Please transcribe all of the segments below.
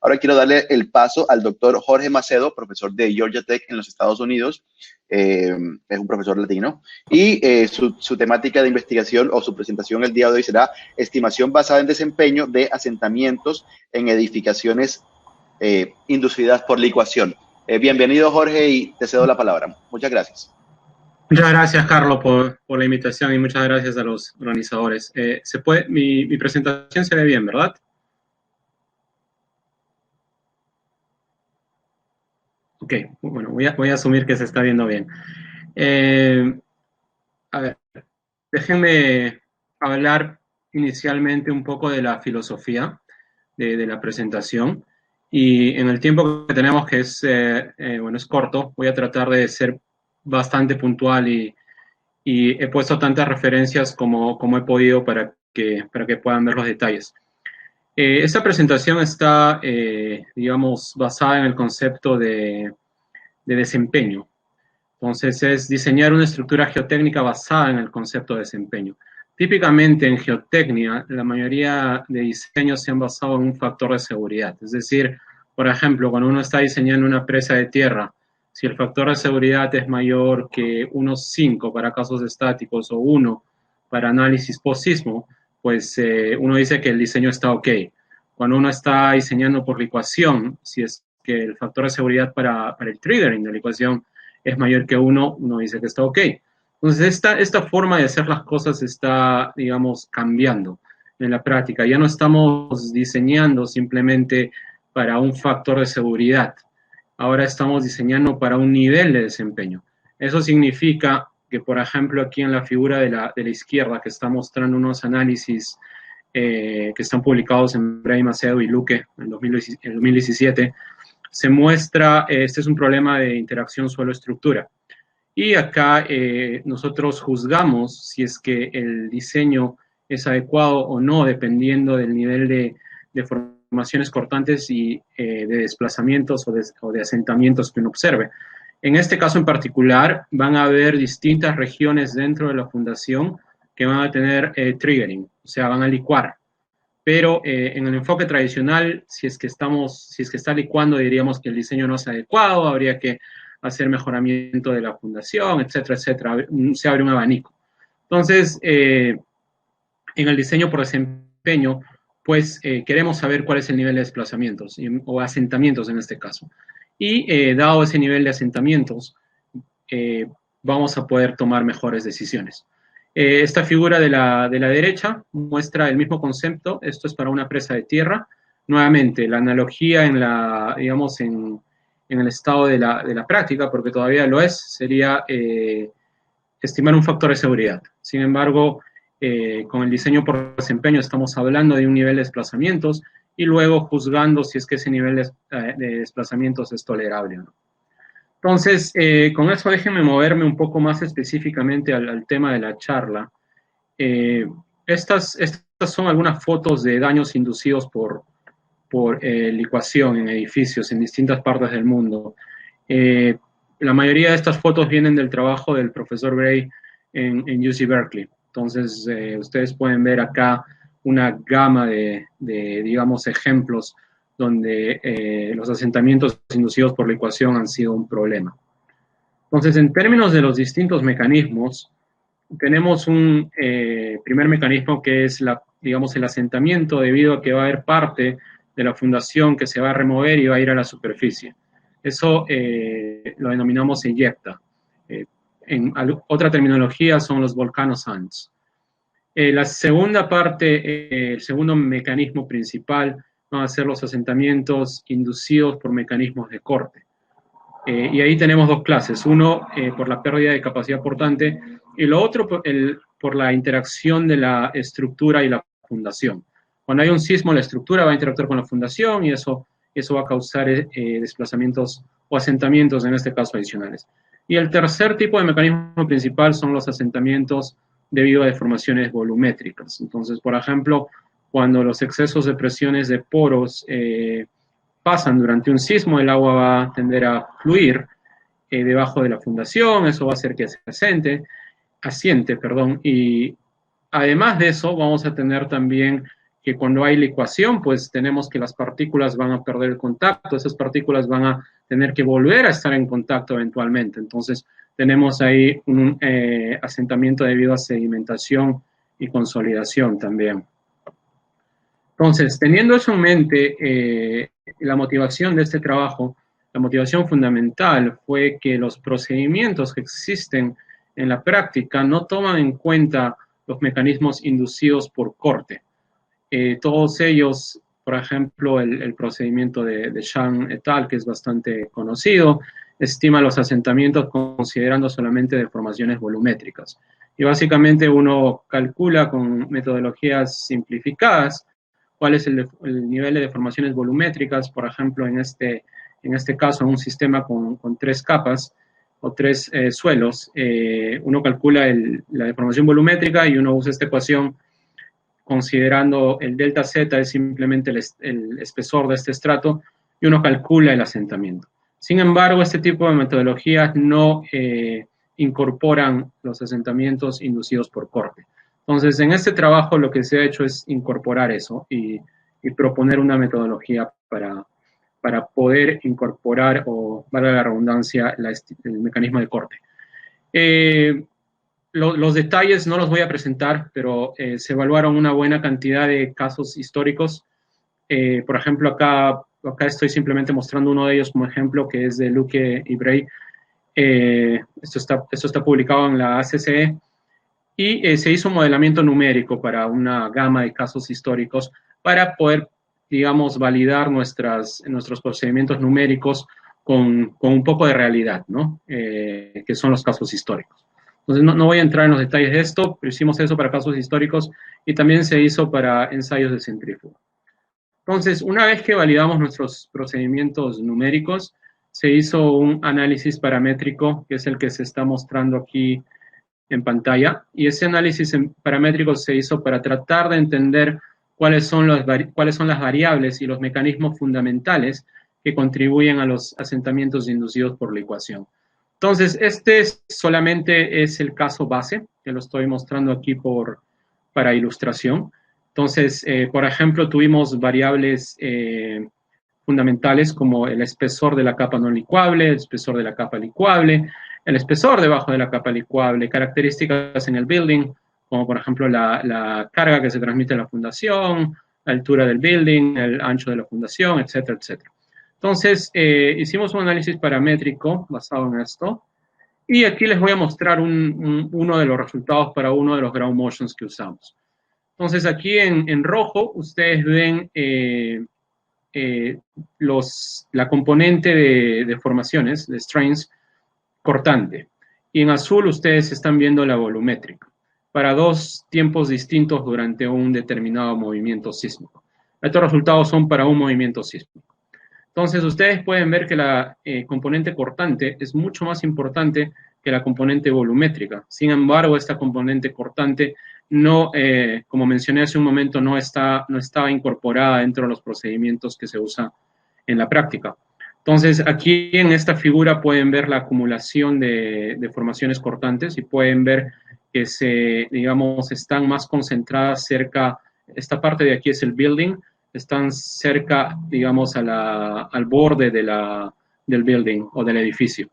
Ahora quiero darle el paso al doctor Jorge Macedo, profesor de Georgia Tech en los Estados Unidos. Es un profesor latino. Y su temática de investigación o su presentación el día de hoy será estimación basada en desempeño de asentamientos en edificaciones inducidas por licuación. Bienvenido, Jorge, y te cedo la palabra. Muchas gracias. Muchas gracias, Carlos, por la invitación y muchas gracias a los organizadores. Mi presentación se ve bien, ¿verdad? Ok, bueno, voy a asumir que se está viendo bien. A ver, déjenme hablar inicialmente un poco de la filosofía de la presentación. Y en el tiempo que tenemos, que es, bueno, es corto, voy a tratar de ser bastante puntual y he puesto tantas referencias como he podido para que puedan ver los detalles. Esta presentación está, digamos, basada en el concepto de desempeño. Entonces, es diseñar una estructura geotécnica basada en el concepto de desempeño. Típicamente en geotecnia, la mayoría de diseños se han basado en un factor de seguridad. Es decir, por ejemplo, cuando uno está diseñando una presa de tierra, si el factor de seguridad es mayor que unos 5 para casos estáticos o 1 para análisis post-sismo, pues uno dice que el diseño está ok. Cuando uno está diseñando por licuación, si es que el factor de seguridad para el triggering de licuación es mayor que 1, uno dice que está ok. Entonces, esta forma de hacer las cosas está, digamos, cambiando en la práctica. Ya no estamos diseñando simplemente para un factor de seguridad. Ahora estamos diseñando para un nivel de desempeño. Eso significa que, por ejemplo, aquí en la figura de la izquierda, que está mostrando unos análisis que están publicados en Bray, Macedo y Luque en 2017, se muestra, este es un problema de interacción suelo-estructura. Y acá nosotros juzgamos si es que el diseño es adecuado o no, dependiendo del nivel de formaciones cortantes y de desplazamientos o de asentamientos que uno observe. En este caso en particular, van a haber distintas regiones dentro de la fundación que van a tener triggering, o sea, van a licuar. Pero en el enfoque tradicional, si es que está licuando, diríamos que el diseño no es adecuado, habría que hacer mejoramiento de la fundación, etcétera, etcétera. Se abre un abanico. Entonces, en el diseño por desempeño, pues queremos saber cuál es el nivel de desplazamientos o asentamientos en este caso. Y dado ese nivel de asentamientos, vamos a poder tomar mejores decisiones. Esta figura de la derecha muestra el mismo concepto. Esto es para una presa de tierra. Nuevamente, la analogía digamos, en el estado de la práctica, porque todavía lo es, sería estimar un factor de seguridad. Sin embargo, con el diseño por desempeño estamos hablando de un nivel de desplazamientos y luego juzgando si es que ese nivel de desplazamientos es tolerable o no. Entonces, con eso déjenme moverme un poco más específicamente al tema de la charla. Estas son algunas fotos de daños inducidos por licuación en edificios en distintas partes del mundo. La mayoría de estas fotos vienen del trabajo del profesor Bray en UC Berkeley. Entonces, ustedes pueden ver acá una gama de digamos, ejemplos donde los asentamientos inducidos por licuación han sido un problema. Entonces, en términos de los distintos mecanismos, tenemos un primer mecanismo que es, digamos, el asentamiento, debido a que va a haber parte de la fundación que se va a remover y va a ir a la superficie. Eso lo denominamos eyecta. En otra terminología son los volcanosands. La segunda parte, el segundo mecanismo principal, van a ser los asentamientos inducidos por mecanismos de corte. Y ahí tenemos dos clases, uno por la pérdida de capacidad portante y lo otro por la interacción de la estructura y la fundación. Cuando hay un sismo, la estructura va a interactuar con la fundación y eso va a causar desplazamientos o asentamientos, en este caso, adicionales. Y el tercer tipo de mecanismo principal son los asentamientos debido a deformaciones volumétricas. Entonces, por ejemplo, cuando los excesos de presiones de poros pasan durante un sismo, el agua va a tender a fluir debajo de la fundación, eso va a hacer que se asiente, y además de eso vamos a tener también que cuando hay licuación, pues tenemos que las partículas van a perder el contacto, esas partículas van a tener que volver a estar en contacto eventualmente. Entonces, tenemos ahí un asentamiento debido a sedimentación y consolidación también. Entonces, teniendo eso en mente, la motivación de este trabajo, la motivación fundamental fue que los procedimientos que existen en la práctica no toman en cuenta los mecanismos inducidos por corte. Todos ellos, por ejemplo, el procedimiento de Zhang et al., que es bastante conocido, estima los asentamientos considerando solamente deformaciones volumétricas. Y básicamente uno calcula con metodologías simplificadas cuál es el nivel de deformaciones volumétricas, por ejemplo, en este caso, en un sistema con 3 capas o 3 suelos, uno calcula la deformación volumétrica y uno usa esta ecuación considerando el delta Z es simplemente el espesor de este estrato y uno calcula el asentamiento. Sin embargo, este tipo de metodologías no incorporan los asentamientos inducidos por corte. Entonces, en este trabajo lo que se ha hecho es incorporar eso y proponer una metodología para poder incorporar, o valga la redundancia, el mecanismo de corte. Los detalles no los voy a presentar, pero se evaluaron una buena cantidad de casos históricos. Por ejemplo, acá estoy simplemente mostrando uno de ellos como ejemplo, que es de Luque y Bray. Esto está publicado en la ACCE. Y se hizo un modelamiento numérico para una gama de casos históricos para poder, digamos, validar nuestros procedimientos numéricos con un poco de realidad, ¿no? Que son los casos históricos. Entonces, no voy a entrar en los detalles de esto, pero hicimos eso para casos históricos y también se hizo para ensayos de centrífuga. Entonces, una vez que validamos nuestros procedimientos numéricos, se hizo un análisis paramétrico, que es el que se está mostrando aquí en pantalla, y ese análisis paramétrico se hizo para tratar de entender cuáles son las variables y los mecanismos fundamentales que contribuyen a los asentamientos inducidos por la ecuación. Entonces, este solamente es el caso base, que lo estoy mostrando aquí para ilustración. Entonces, por ejemplo, tuvimos variables fundamentales como el espesor de la capa no licuable, el espesor de la capa licuable, el espesor debajo de la capa licuable, características en el building, como por ejemplo la carga que se transmite a la fundación, la altura del building, el ancho de la fundación, etcétera, etcétera. Entonces, hicimos un análisis paramétrico basado en esto, y aquí les voy a mostrar uno de los resultados para uno de los ground motions que usamos. Entonces, aquí en rojo ustedes ven la componente de formaciones, de strains, cortante. Y en azul ustedes están viendo la volumétrica, para 2 tiempos distintos durante un determinado movimiento sísmico. Estos resultados son para un movimiento sísmico. Entonces, ustedes pueden ver que la componente cortante es mucho más importante que la componente volumétrica. Sin embargo, esta componente cortante no, como mencioné hace un momento, no estaba incorporada dentro de los procedimientos que se usan en la práctica. Entonces, aquí en esta figura pueden ver la acumulación de formaciones cortantes y pueden ver que están más concentradas cerca, esta parte de aquí es el building, están cerca, digamos, al borde del building o del edificio.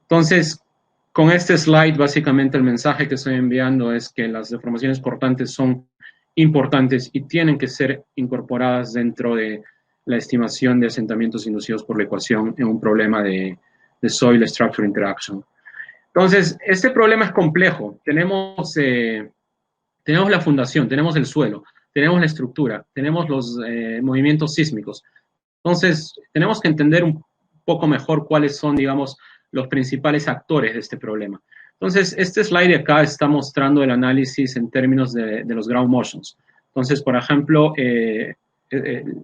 Entonces, con este slide, básicamente el mensaje que estoy enviando es que las deformaciones cortantes son importantes y tienen que ser incorporadas dentro de la estimación de asentamientos inducidos por la ecuación en un problema de soil structure interaction. Entonces, este problema es complejo. Tenemos la fundación, tenemos el suelo, tenemos la estructura, tenemos los movimientos sísmicos. Entonces, tenemos que entender un poco mejor cuáles son, digamos, los principales actores de este problema. Entonces, este slide de acá está mostrando el análisis en términos de los ground motions. Entonces, por ejemplo, el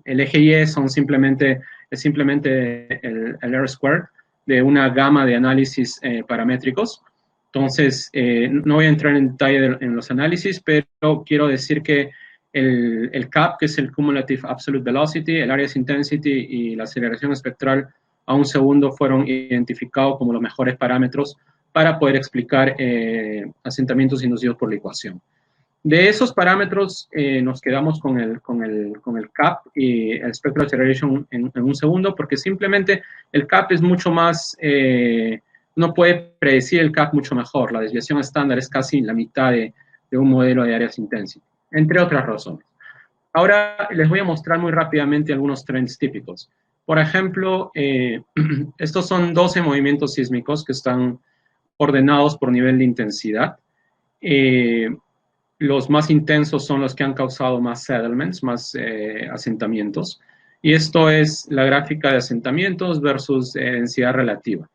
eje Y es simplemente el R-squared de una gama de análisis paramétricos. Entonces, no voy a entrar en detalle en los análisis, pero quiero decir que el CAP, que es el Cumulative Absolute Velocity, el Areas Intensity y la aceleración espectral a un segundo fueron identificados como los mejores parámetros para poder explicar asentamientos inducidos por la ecuación. De esos parámetros nos quedamos con el CAP y el Spectral Acceleration en un segundo, porque simplemente el CAP es mucho más, uno puede predecir el CAP mucho mejor. La desviación estándar es casi la mitad de un modelo de Areas Intensity, entre otras razones. Ahora les voy a mostrar muy rápidamente algunos trends típicos. Por ejemplo, estos son 12 movimientos sísmicos que están ordenados por nivel de intensidad. Los más intensos son los que han causado más settlements, más asentamientos. Y esto es la gráfica de asentamientos versus densidad relativa.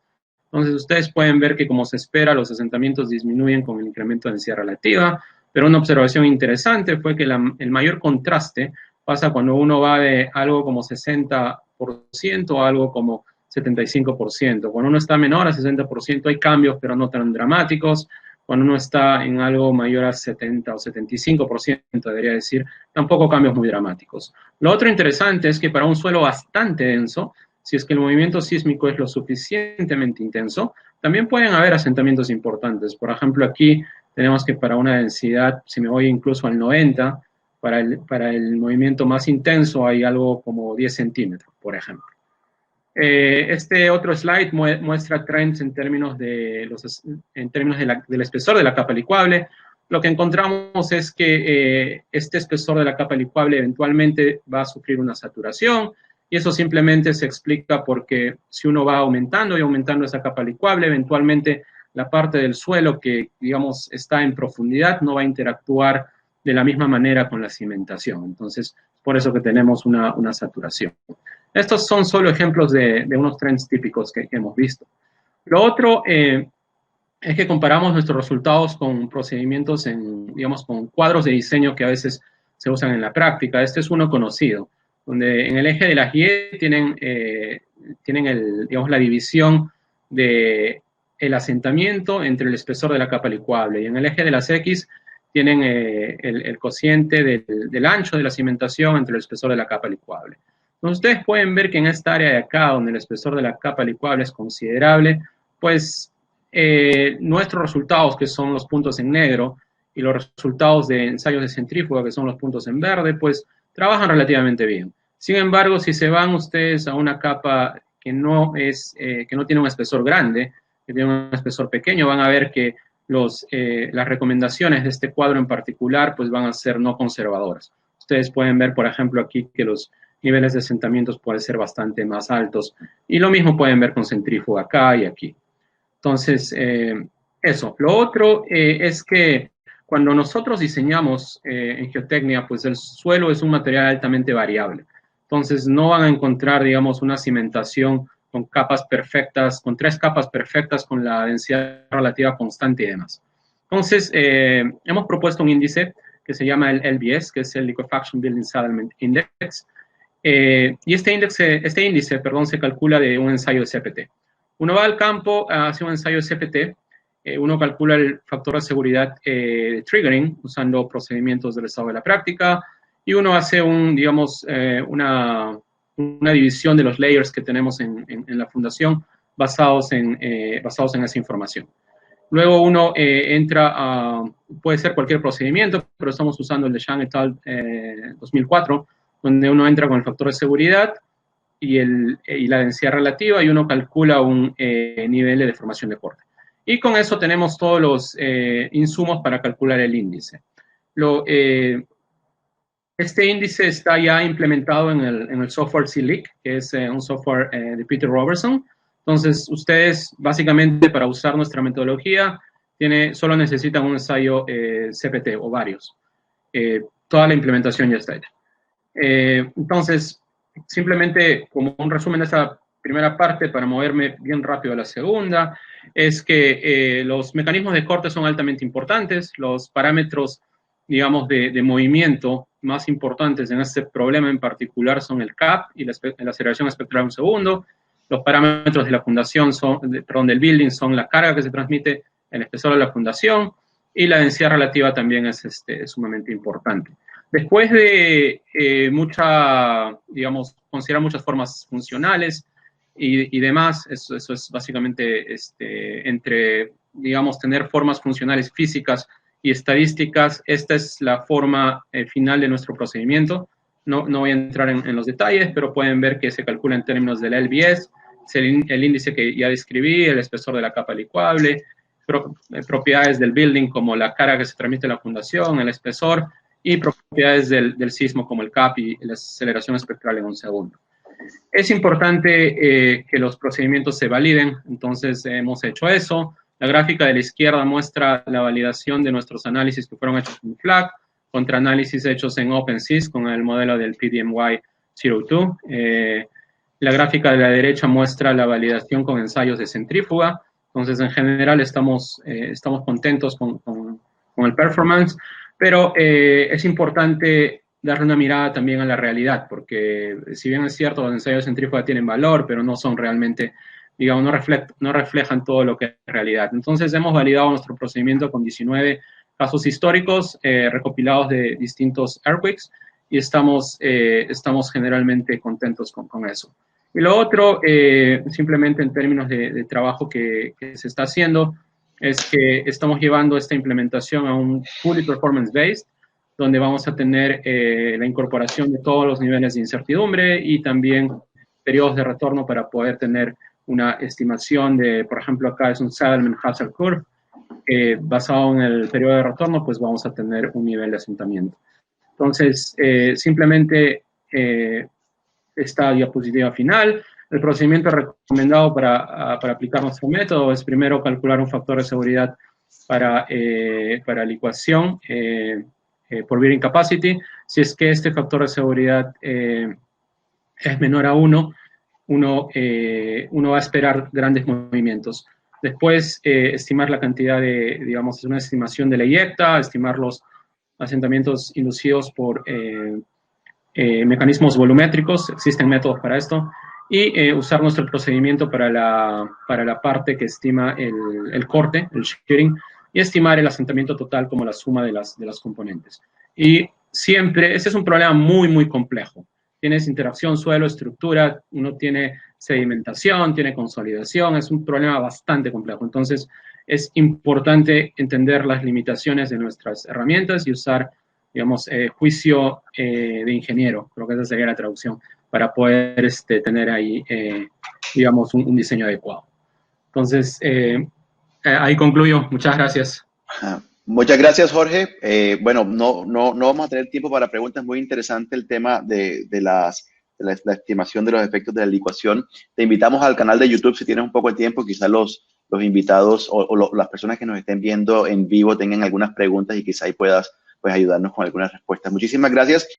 Entonces, ustedes pueden ver que, como se espera, los asentamientos disminuyen con el incremento de densidad relativa, pero una observación interesante fue que el mayor contraste pasa cuando uno va de algo como 60% a algo como 75%. Cuando uno está menor a 60% hay cambios, pero no tan dramáticos. Cuando uno está en algo mayor a 70 o 75%, debería decir, tampoco cambios muy dramáticos. Lo otro interesante es que para un suelo bastante denso, si es que el movimiento sísmico es lo suficientemente intenso, también pueden haber asentamientos importantes. Por ejemplo, aquí tenemos que para una densidad, si me voy incluso al 90, para el movimiento más intenso hay algo como 10 centímetros, por ejemplo. Este otro slide muestra trends en términos, del espesor de la capa licuable. Lo que encontramos es que este espesor de la capa licuable eventualmente va a sufrir una saturación, y eso simplemente se explica porque si uno va aumentando y aumentando esa capa licuable, eventualmente la parte del suelo que, digamos, está en profundidad no va a interactuar de la misma manera con la cimentación. Entonces, por eso que tenemos una saturación. Estos son solo ejemplos de unos trends típicos que hemos visto. Lo otro es que comparamos nuestros resultados con procedimientos digamos, con cuadros de diseño que a veces se usan en la práctica. Este es uno conocido, donde en el eje de las Y tienen digamos, la división del asentamiento entre el espesor de la capa licuable, y en el eje de las X tienen el cociente del ancho de la cimentación entre el espesor de la capa licuable. Entonces, ustedes pueden ver que en esta área de acá, donde el espesor de la capa licuable es considerable, pues nuestros resultados, que son los puntos en negro, y los resultados de ensayos de centrífuga, que son los puntos en verde, pues trabajan relativamente bien. Sin embargo, si se van ustedes a una capa que no tiene un espesor grande, que tiene un espesor pequeño, van a ver que las recomendaciones de este cuadro en particular pues van a ser no conservadoras. Ustedes pueden ver, por ejemplo, aquí que los niveles de asentamientos pueden ser bastante más altos, y lo mismo pueden ver con centrífuga acá y aquí. Entonces, eso. Lo otro es que cuando nosotros diseñamos en geotecnia, pues el suelo es un material altamente variable. Entonces, no van a encontrar, digamos, una cimentación con capas perfectas, con 3 capas perfectas, con la densidad relativa constante y demás. Entonces, hemos propuesto un índice que se llama el LBS, que es el Liquefaction Building Settlement Index, y este índice, se calcula de un ensayo de CPT. Uno va al campo, hace un ensayo de CPT, uno calcula el factor de seguridad de triggering usando procedimientos del estado de la práctica, y uno hace una división de los layers que tenemos en la fundación basados en esa información. Luego uno puede ser cualquier procedimiento, pero estamos usando el de Zhang et al. 2004, donde uno entra con el factor de seguridad y la densidad relativa, y uno calcula un nivel de deformación de corte. Y con eso tenemos todos los insumos para calcular el índice. Este índice está ya implementado en el software CLIC, que es un software de Peter Robertson. Entonces, ustedes, básicamente, para usar nuestra metodología, solo necesitan un ensayo CPT o varios. Toda la implementación ya está hecha. Entonces, simplemente como un resumen de esta primera parte, para moverme bien rápido a la segunda, es que los mecanismos de corte son altamente importantes. Los parámetros, digamos, de movimiento más importantes en este problema en particular son el CAP y la aceleración espectral en un segundo. Los parámetros de la fundación del building son la carga que se transmite, el espesor de la fundación, y la densidad relativa también es sumamente importante. Después de considerar muchas formas funcionales y demás, eso es básicamente entre, digamos, tener formas funcionales físicas y estadísticas. Esta es la forma final de nuestro procedimiento. No voy a entrar en los detalles, pero pueden ver que se calcula en términos del LBS, es el índice que ya describí, el espesor de la capa licuable, propiedades del building como la carga que se transmite a la fundación, el espesor, y propiedades del sismo como el CAP y la aceleración espectral en un segundo. Es importante que los procedimientos se validen, entonces hemos hecho eso. La gráfica de la izquierda muestra la validación de nuestros análisis que fueron hechos en FLAC contra análisis hechos en OpenSys con el modelo del PDMY 02. La gráfica de la derecha muestra la validación con ensayos de centrífuga. Entonces, en general, estamos contentos con el performance, pero es importante darle una mirada también a la realidad, porque si bien es cierto, los ensayos de centrífuga tienen valor, pero no son realmente, digamos, no reflejan todo lo que es realidad. Entonces, hemos validado nuestro procedimiento con 19 casos históricos recopilados de distintos earthquakes y estamos generalmente contentos con eso. Y lo otro, simplemente en términos de trabajo que se está haciendo, es que estamos llevando esta implementación a un fully performance-based, donde vamos a tener la incorporación de todos los niveles de incertidumbre y también periodos de retorno para poder tener una estimación de, por ejemplo, acá es un Saddleman Hazard Curve, basado en el periodo de retorno, pues vamos a tener un nivel de asentamiento. Entonces, simplemente esta diapositiva final. El procedimiento recomendado para aplicar nuestro método es primero calcular un factor de seguridad para licuación por bearing capacity. Si es que este factor de seguridad es menor a 1, uno va a esperar grandes movimientos. Después, estimar la cantidad de, digamos, una estimación de la eyecta, estimar los asentamientos inducidos por mecanismos volumétricos, existen métodos para esto, y usar nuestro procedimiento para la parte que estima el corte, el shearing, y estimar el asentamiento total como la suma de las componentes. Y siempre, ese es un problema muy, muy complejo. Tienes interacción suelo-estructura, uno tiene sedimentación, tiene consolidación, es un problema bastante complejo. Entonces, es importante entender las limitaciones de nuestras herramientas y usar, digamos, juicio de ingeniero, creo que esa sería la traducción, para poder tener ahí, digamos, un diseño adecuado. Entonces, ahí concluyo. Muchas gracias. Muchas gracias, Jorge. Bueno, no vamos a tener tiempo para preguntas. Muy interesante el tema de la estimación de los efectos de la licuación. Te invitamos al canal de YouTube si tienes un poco de tiempo. Quizás los invitados o las personas que nos estén viendo en vivo tengan algunas preguntas y quizá ahí puedas ayudarnos con algunas respuestas. Muchísimas gracias.